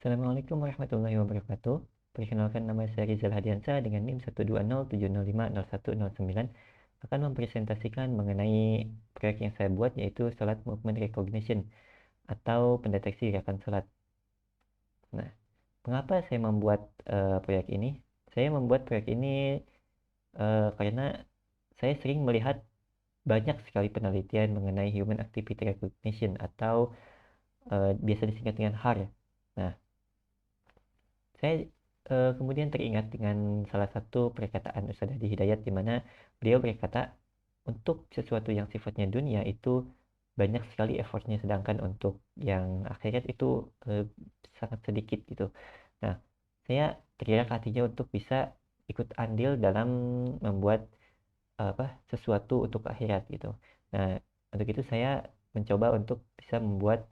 Assalamualaikum warahmatullahi wabarakatuh. Perkenalkan, nama saya Rizal Hadiansyah dengan NIM 12070501009 akan mempresentasikan mengenai proyek yang saya buat, yaitu Salat Movement Recognition atau pendeteksi gerakan salat. Nah, mengapa saya membuat proyek ini? Saya membuat proyek ini karena saya sering melihat banyak sekali penelitian mengenai Human Activity Recognition atau biasa disingkat dengan HAR. Nah, saya kemudian teringat dengan salah satu perkataan Ustaz Hadi Hidayat, di mana beliau berkata, untuk sesuatu yang sifatnya dunia itu banyak sekali effortnya, sedangkan untuk yang akhirat itu sangat sedikit gitu. Nah, saya tergerak hatinya untuk bisa ikut andil dalam membuat sesuatu untuk akhirat gitu. Nah, untuk itu saya mencoba untuk bisa membuat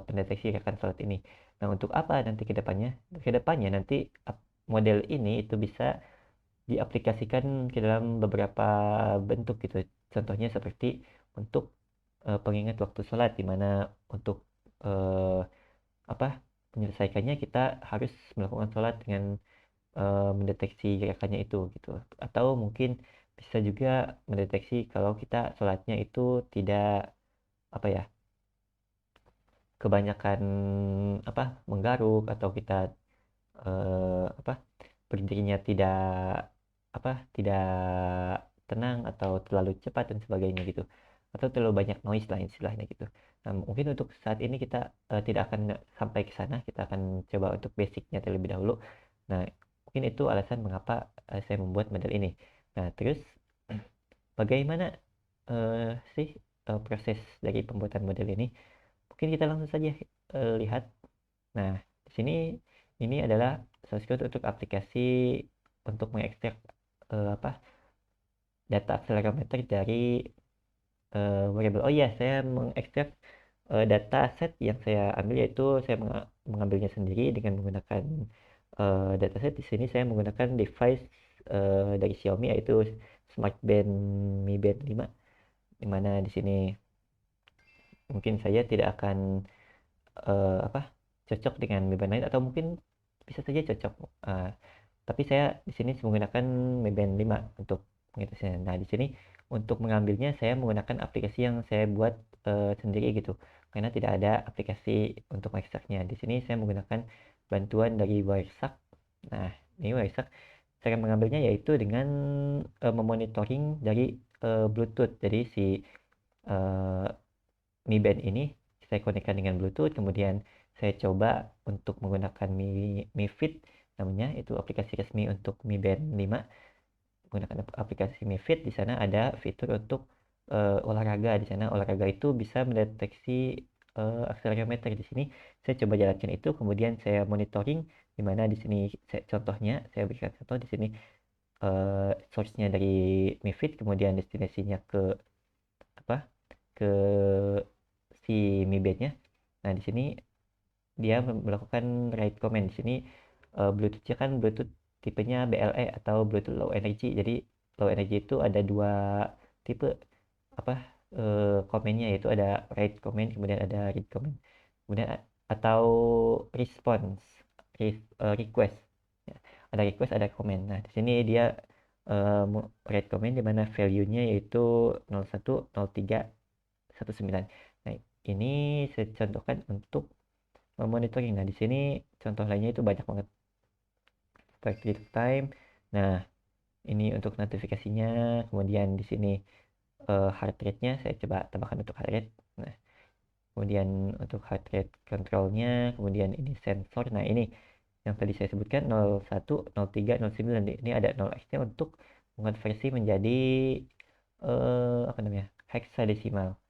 pendeteksi gerakan salat ini. Nah, untuk apa nanti ke depannya? Ke depannya nanti model ini itu bisa diaplikasikan ke dalam beberapa bentuk gitu. Contohnya seperti untuk pengingat waktu sholat, di mana untuk eh, apa menyelesaikannya kita harus melakukan sholat dengan mendeteksi gerakannya itu gitu. Atau mungkin bisa juga mendeteksi kalau kita sholatnya itu tidak apa ya kebanyakan menggaruk, atau kita apa berdirinya tidak tenang atau terlalu cepat dan sebagainya gitu, atau terlalu banyak noise lah istilahnya gitu. Nah, mungkin untuk saat ini kita tidak akan sampai ke sana, kita akan coba untuk basicnya terlebih dahulu. Nah, mungkin itu alasan mengapa saya membuat model ini. Nah, terus bagaimana sih proses dari pembuatan model ini? Mungkin kita langsung saja lihat. Nah, di sini ini adalah source code untuk aplikasi untuk mengekstrak data akselerometer dari variable. Oh iya, saya mengekstrak data set yang saya ambil, yaitu saya mengambilnya sendiri dengan menggunakan dataset. Di sini saya menggunakan device dari Xiaomi, yaitu Smart Band Mi Band 5, di mana di sini mungkin saya tidak akan cocok dengan Mi Band lain, atau mungkin bisa saja cocok. Tapi saya di sini menggunakan Mi Band 5 untuk mengeteksnya. Nah, di sini untuk mengambilnya saya menggunakan aplikasi yang saya buat sendiri gitu. Karena tidak ada aplikasi untuk mengekstraknya. Di sini saya menggunakan bantuan dari Wireshark. Nah, ini Wireshark, cara mengambilnya yaitu dengan memonitoring dari Bluetooth. Jadi si uh, Mi Band ini saya konekkan dengan Bluetooth, kemudian saya coba untuk menggunakan Mi Fit namanya, itu aplikasi resmi untuk Mi Band 5. Menggunakan aplikasi Mi Fit, di sana ada fitur untuk olahraga. Di sana olahraga itu bisa mendeteksi akselerometer. Di sini saya coba jalankan itu, kemudian saya monitoring, di mana di sini contohnya saya berikan contoh di sini source-nya dari Mi Fit, kemudian destinasinya ke apa ke si Mi Band-nya. Nah, di sini dia melakukan write comment. Di sini Bluetooth-nya kan Bluetooth tipenya BLE atau Bluetooth Low Energy. Jadi Low Energy itu ada dua tipe apa komennya, yaitu ada write comment, kemudian ada read comment, kemudian atau response, request. Ya, ada request, ada comment. Nah, di sini dia write comment, di mana value-nya yaitu 01, 03, 19. Nah, ini saya contohkan untuk memonitoring. Nah, di sini contoh lainnya itu banyak banget. Start read time. Nah, ini untuk notifikasinya. Kemudian di sini heart rate-nya saya coba tambahkan untuk heart rate. Nah, kemudian untuk heart rate control-nya, kemudian ini sensor. Nah, ini yang tadi saya sebutkan 01, 03, 09. Ini ada 0x-nya untuk mengonversi menjadi hexadesimal.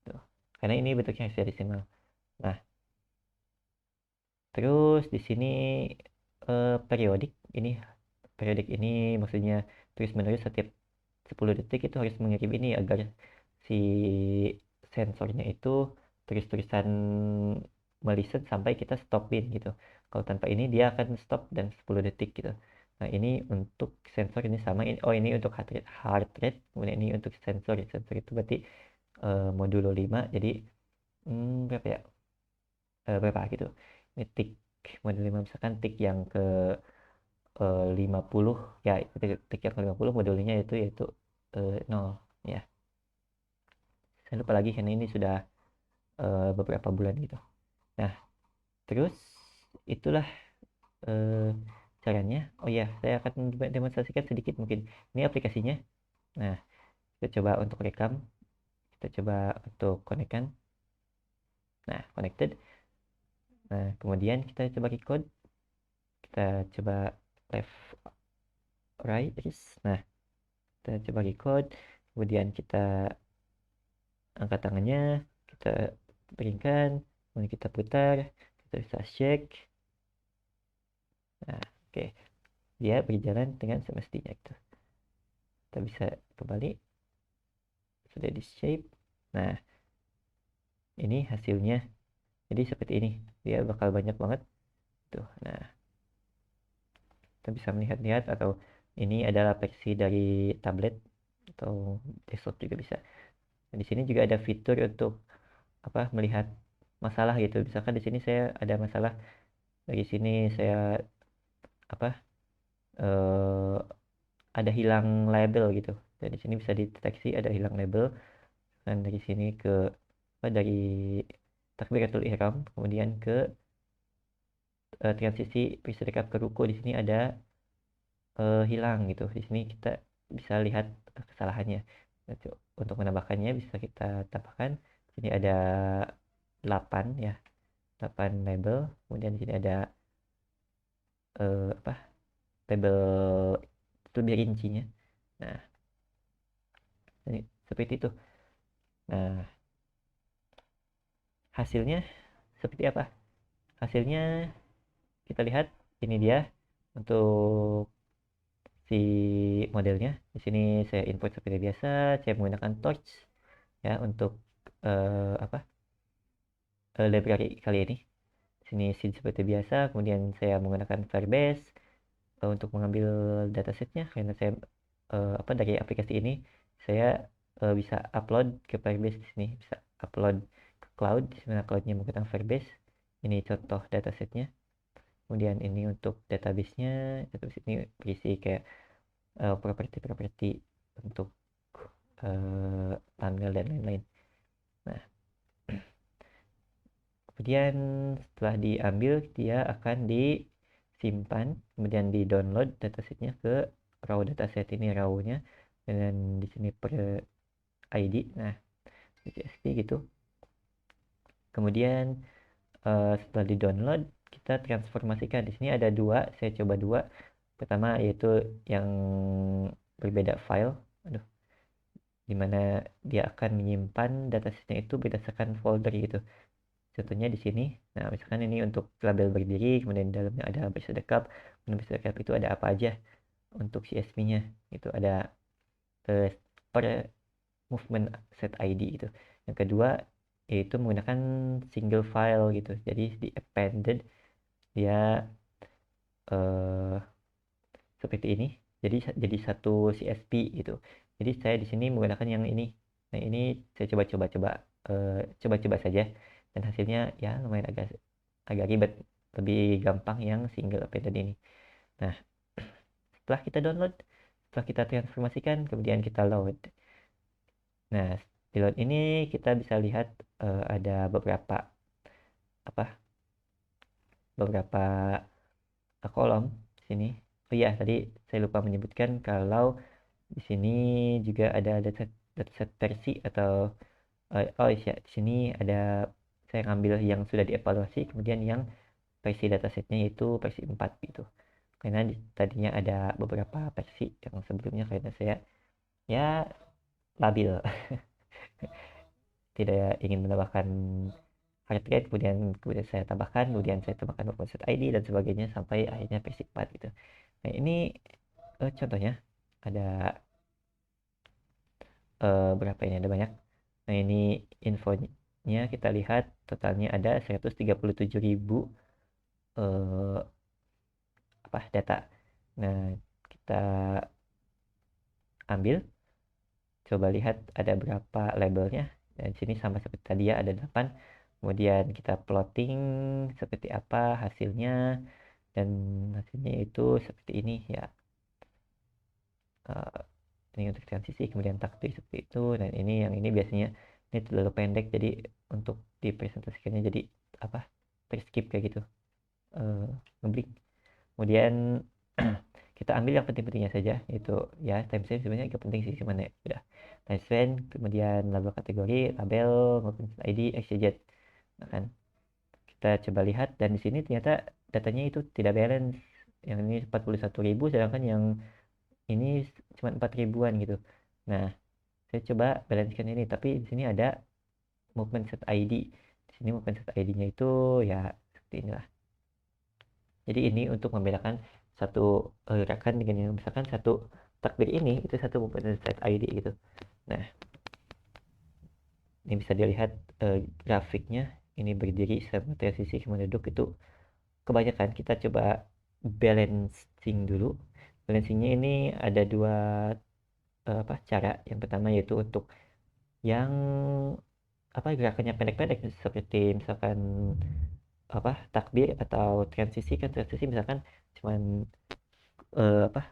Tuh. Karena ini bentuknya hexadesimal. Nah, terus di sini periodik. Ini maksudnya terus menerus, setiap 10 detik itu harus mengirim ini agar si sensornya itu terus-terusan melisten sampai kita stopin gitu. Kalau tanpa ini dia akan stop dan 10 detik gitu. Nah, ini untuk sensor ini sama. Ini untuk heart rate, kemudian ini untuk sensor. Sensor itu berarti modulo 5. Jadi berapa ya? Berapa gitu. Ini model 5 misalkan tik yang ke 50 ya, tik yang ke 50 modulnya yaitu 0 ya. Saya lupa lagi karena ini sudah beberapa bulan gitu. Nah, terus itulah caranya. Oh ya, saya akan demonstrasikan sedikit mungkin. Ini aplikasinya. Nah, kita coba untuk rekam. Kita coba untuk konekkan. Nah, connected. Nah, kemudian kita coba record. Kita coba left, right. Nah, kita coba record. Kemudian kita angkat tangannya. Kita berikan. Kemudian kita putar. Kita bisa shake. Nah, oke. Dia berjalan dengan semestinya gitu. Kita bisa kembali. Sudah di shape. Nah, ini hasilnya. Jadi seperti ini. Dia bakal banyak banget. Tuh. Nah, kita bisa melihat-lihat atau ini adalah versi dari tablet atau desktop juga bisa. Nah, di sini juga ada fitur untuk melihat masalah gitu. Misalkan di sini saya ada masalah, dari sini saya eh, ada hilang label gitu. Dan di sini bisa dideteksi ada hilang label. Dan dari sini ke dari takbiratul ihram kemudian ke transisi rekap ke ruku, di sini ada hilang gitu. Di sini kita bisa lihat kesalahannya. Untuk menambahkannya bisa kita tambahkan. Sini ada 8 ya, 8 label. Kemudian di sini ada label lebih rincinya. Nah, ini seperti itu. Nah, hasilnya seperti apa? Hasilnya kita lihat, ini dia untuk si modelnya. Di sini saya input seperti biasa, saya menggunakan torch ya untuk library kali ini. Di sini scene seperti biasa, kemudian saya menggunakan Firebase untuk mengambil datasetnya karena saya dari aplikasi ini saya bisa upload ke Firebase. Di sini bisa upload ke cloud, di mana cloudnya menggunakan Firebase. Ini contoh datasetnya. Kemudian ini untuk database-nya. Database ini berisi kayak properti-properti untuk tanggal dan lain-lain. Nah, kemudian setelah diambil dia akan disimpan, kemudian di download datasetnya ke raw dataset. Ini raw-nya dan di sini per ID. Nah, CSV gitu. Kemudian setelah di download kita transformasikan. Di sini ada dua, saya coba dua. Pertama yaitu yang berbeda file, dimana dia akan menyimpan datasetnya itu berdasarkan folder gitu. Contohnya di sini. Nah, misalkan ini untuk label berdiri, kemudian di dalamnya ada bersedekap. Kemudian bersedekap itu ada apa aja untuk CSV-nya. Itu ada per movement set ID gitu. Yang kedua yaitu menggunakan single file gitu. Jadi di appended dia eh, seperti ini. Jadi satu CSV gitu. Jadi saya di sini menggunakan yang ini. Nah, ini saya coba-coba saja dan hasilnya ya lumayan agak ribet. Lebih gampang yang single appended ini. Nah, setelah kita download, setelah kita transformasikan, kemudian kita load. Nah, di load ini kita bisa lihat ada beberapa kolom di sini. Oh iya, tadi saya lupa menyebutkan kalau di sini juga ada dataset versi atau oh iya, di sini ada saya ngambil yang sudah dievaluasi, kemudian yang versi datasetnya itu versi 4 gitu. Karena tadinya ada beberapa versi yang sebelumnya karena saya ya labil tidak ingin menambahkan heart rate, kemudian saya tambahkan, kemudian saya tambahkan set ID dan sebagainya sampai akhirnya versi 4 gitu. Nah, ini contohnya ada berapa ini, ada banyak. Nah, ini infonya kita lihat totalnya ada 137.000 data. Nah, kita ambil, coba lihat ada berapa labelnya. Dan di sini sama seperti tadi ya, ada 8. Kemudian kita plotting seperti apa hasilnya, dan hasilnya itu seperti ini ya. Uh, ini untuk transisi, kemudian taktik seperti itu, dan ini yang ini biasanya ini terlalu pendek, jadi untuk dipresentasikannya jadi apa, terskip kayak gitu, ngeblik. Kemudian kita ambil yang penting-pentingnya saja, itu ya timestamp sebenarnya agak penting sih, cuman ya udah timestamp, kemudian label kategori, label maupun ID, XYZ. Nah kan kita coba lihat, dan di sini ternyata datanya itu tidak balance, yang ini 41.000 sedangkan yang ini cuma 4 ribuan gitu. Nah, saya coba balancekan ini, tapi di sini ada movement set ID. Di sini movement set ID-nya itu ya seperti inilah. Jadi ini untuk membedakan satu gerakan dengan yang misalkan satu takbir ini itu satu movement set ID gitu. Nah, ini bisa dilihat grafiknya. Ini berdiri sama sisi kemudian duduk itu kebanyakan. Kita coba balancing dulu. Balancingnya ini ada dua cara. Yang pertama yaitu untuk yang gerakannya pendek-pendek, seperti misalkan takbir atau transisi. Kan transisi misalkan cuman apa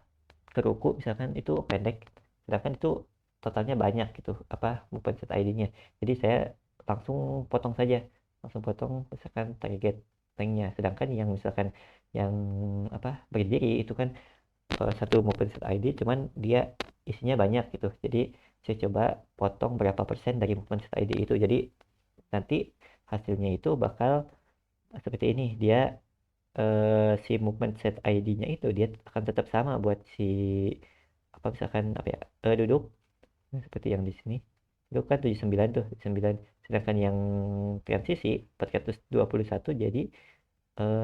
ke ruku misalkan itu pendek, sedangkan itu totalnya banyak gitu movement set ID-nya. Jadi saya langsung potong saja, langsung potong misalkan target tanknya. Sedangkan yang misalkan yang berdiri itu kan satu movement set ID cuman dia isinya banyak gitu. Jadi saya coba potong berapa persen dari movement set ID itu. Jadi nanti hasilnya itu bakal seperti ini. Dia si movement set ID-nya itu dia akan tetap sama buat si misalkan duduk. Nah, seperti yang di sini duduk kan 79 tuh 9, sedangkan yang transisi 421, jadi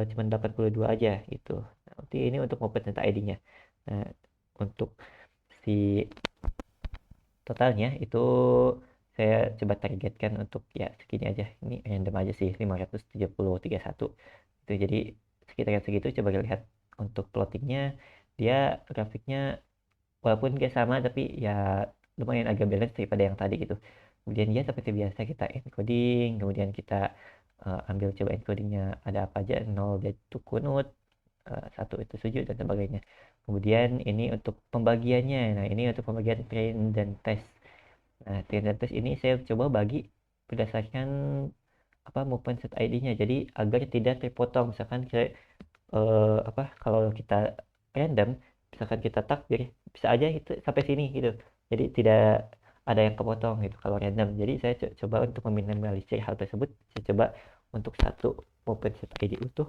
cuma 82 aja gitu. Nah, nanti ini untuk movement set ID-nya. Nah, untuk si totalnya itu saya coba targetkan untuk ya segini aja. Ini random aja sih, 571 itu. Jadi sekitaran segitu. Coba lihat untuk plottingnya, dia grafiknya walaupun gak sama tapi ya lumayan agak balance daripada yang tadi gitu. Kemudian ya seperti biasa kita encoding, kemudian kita ambil coba encodingnya ada apa aja. 0 itu kunut, 1 itu sujud dan sebagainya. Kemudian ini untuk pembagiannya. Nah, ini untuk pembagian train dan test. Nah, train dan test ini saya coba bagi berdasarkan movement set ID-nya. Jadi agar tidak terpotong. Misalkan kayak kalau kita random, misalkan kita takbir, bisa aja itu sampai sini gitu. Jadi tidak ada yang kepotong gitu kalau random. Jadi saya coba untuk meminimalisir hal tersebut. Saya coba untuk satu movement set ID utuh,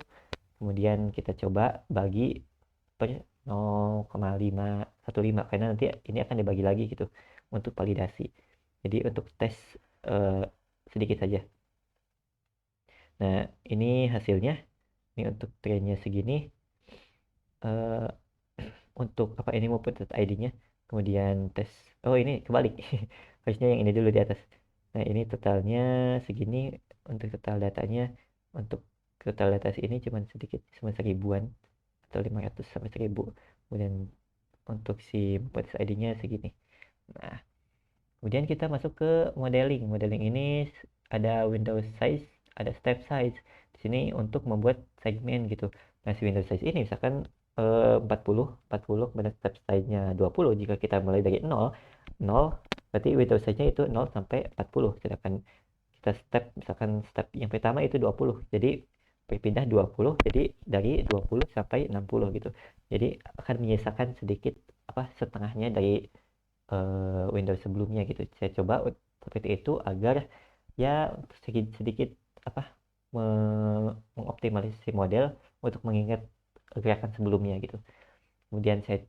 kemudian kita coba bagi per 0,515, karena nanti ini akan dibagi lagi gitu untuk validasi. Jadi untuk tes eh, sedikit saja. Nah, ini hasilnya. Ini untuk trennya segini. eh, untuk ini mau put ID-nya, kemudian tes. Oh, ini kebalik. Harusnya yang ini dulu di atas. Nah, ini totalnya segini untuk total datanya. Untuk total data ini cuma sedikit, cuma 1000-an atau 500 sampai 1000. Kemudian untuk si put ID-nya segini. Nah, kemudian kita masuk ke modeling. Modeling ini ada window size, ada step size. Di sini untuk membuat segmen gitu. Nah, si window size ini misalkan 40, kemudian step size-nya 20. Jika kita mulai dari 0, berarti window size-nya itu 0 sampai 40. Sedangkan kita misalkan step yang pertama itu 20. Jadi berpindah 20, jadi dari 20 sampai 60 gitu. Jadi akan menyisakan sedikit setengahnya dari Windows sebelumnya gitu. Saya coba seperti itu agar ya sedikit sedikit mengoptimalisasi model untuk mengingat gerakan sebelumnya gitu. Kemudian saya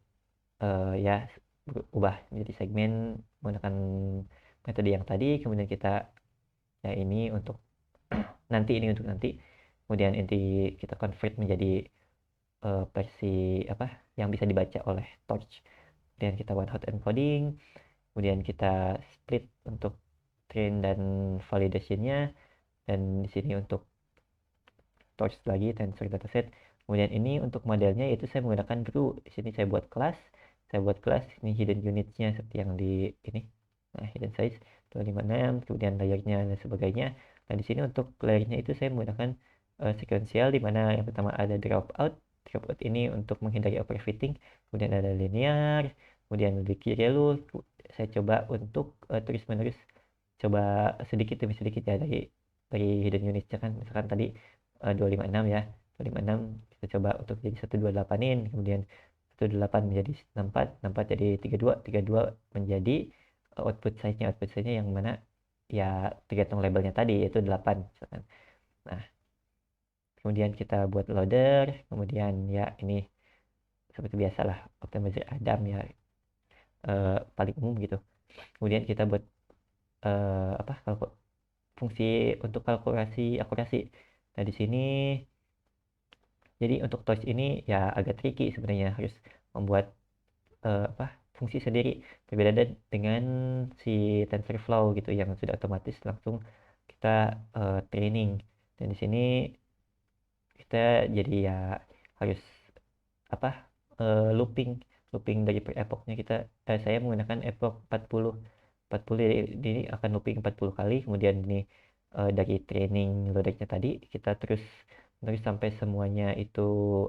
ya ubah menjadi segmen menggunakan metode yang tadi. Kemudian kita ya ini untuk nanti, ini untuk nanti. Kemudian inti kita convert menjadi versi yang bisa dibaca oleh Torch. Kemudian kita one hot encoding. Kemudian kita split untuk train dan validation-nya, dan di sini untuk torch lagi tensor dataset. Kemudian ini untuk modelnya itu saya menggunakan Brew. Di sini saya buat kelas, ini hidden unit-nya seperti yang di ini. Nah, hidden size 256, kemudian layernya dan sebagainya. Nah, di sini untuk layernya itu saya menggunakan sequential, di mana yang pertama ada dropout. Dropout ini untuk menghindari overfitting. Kemudian ada linear, kemudian di kiri saya coba untuk terus-menerus coba sedikit demi sedikit ya dari hidden unitsnya kan, misalkan tadi 256 ya, 256 kita coba untuk jadi 128-in, kemudian 18 menjadi 64, 64 jadi 32, 32 menjadi output size-nya yang mana ya tergantung labelnya tadi, yaitu 8 misalkan. Nah, kemudian kita buat loader, kemudian ya ini seperti biasalah optimizer Adam ya, paling umum gitu. Kemudian kita buat apa, kalau fungsi untuk kalkulasi akurasi. Nah, di sini jadi untuk torch ini ya agak tricky sebenarnya, harus membuat apa, fungsi sendiri berbeda dengan si TensorFlow gitu yang sudah otomatis langsung kita training. Dan di sini kita jadi ya harus apa, looping looping dari per epochnya kita, saya menggunakan epoch 40 jadi ini akan looping 40 kali, kemudian ini dari training loadingnya tadi kita terus sampai semuanya itu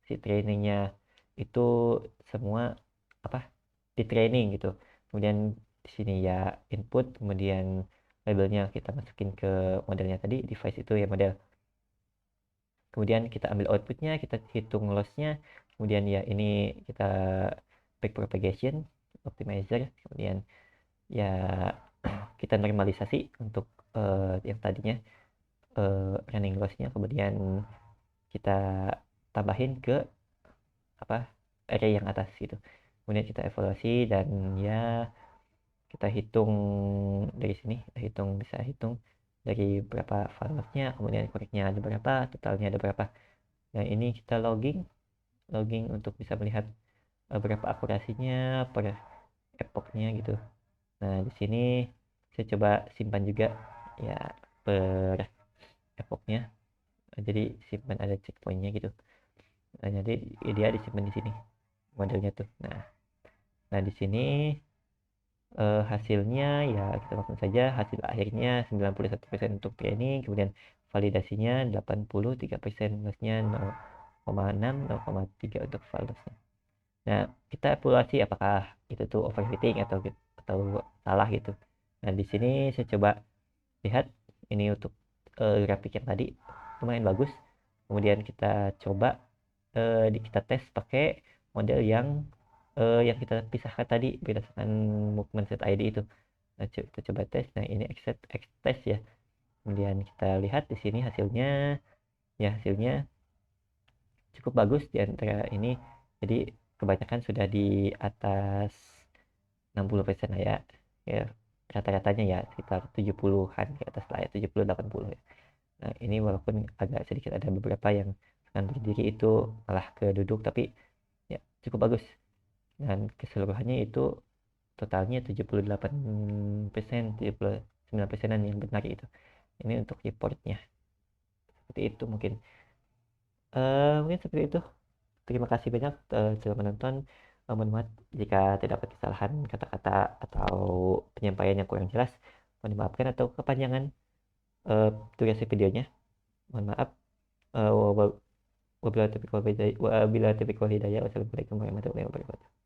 si trainingnya itu semua apa, di training gitu. Kemudian di sini ya input, kemudian labelnya kita masukin ke modelnya tadi, device itu ya model. Kemudian kita ambil outputnya, kita hitung lossnya, kemudian ya ini kita backpropagation optimizer, kemudian ya kita normalisasi untuk yang tadinya running lossnya, kemudian kita tambahin ke apa, array yang atas gitu. Kemudian kita evaluasi dan ya kita hitung dari sini, bisa hitung dari berapa file-nya, kemudian koreknya ada berapa, totalnya ada berapa. Nah, ini kita logging untuk bisa melihat berapa akurasinya per epochnya gitu. Nah, di sini saya coba simpan juga ya per epochnya. Jadi simpan ada checkpointnya gitu. Nah, jadi dia disimpan di sini modelnya tuh. Nah, di sini hasilnya ya kita langsung saja, hasil akhirnya 91% untuk training, kemudian validasinya 83%, lossnya 0,6, 0,3 untuk file lossnya. Nah, kita evaluasi apakah itu tuh overfitting atau salah gitu. Nah, di sini saya coba lihat ini untuk grafik yang tadi lumayan bagus. Kemudian kita coba kita tes pakai model yang kita pisahkan tadi berdasarkan movement set ID itu. Nah, kita coba tes. Nah, ini X test ya. Kemudian kita lihat di sini hasilnya, ya hasilnya cukup bagus di antara ini. Jadi kebanyakan sudah di atas 60% lah ya. Ya, rata-ratanya ya sekitar 70-an ke atas lah ya, 70 80 ya. Nah, ini walaupun agak sedikit ada beberapa yang akan berdiri itu malah ke duduk, tapi ya cukup bagus. Dan keseluruhannya itu totalnya 78%, 79%-an yang benar itu. Ini untuk reportnya. Seperti itu mungkin. Mungkin seperti itu. Terima kasih banyak sudah menonton. Mohon maaf jika terdapat kesalahan kata-kata atau penyampaian yang kurang jelas. Mohon dimaafkan atau kepanjangan durasi videonya. Mohon maaf. Wabillahi taufiq wal hidayah. Wassalamualaikum warahmatullahi wabarakatuh.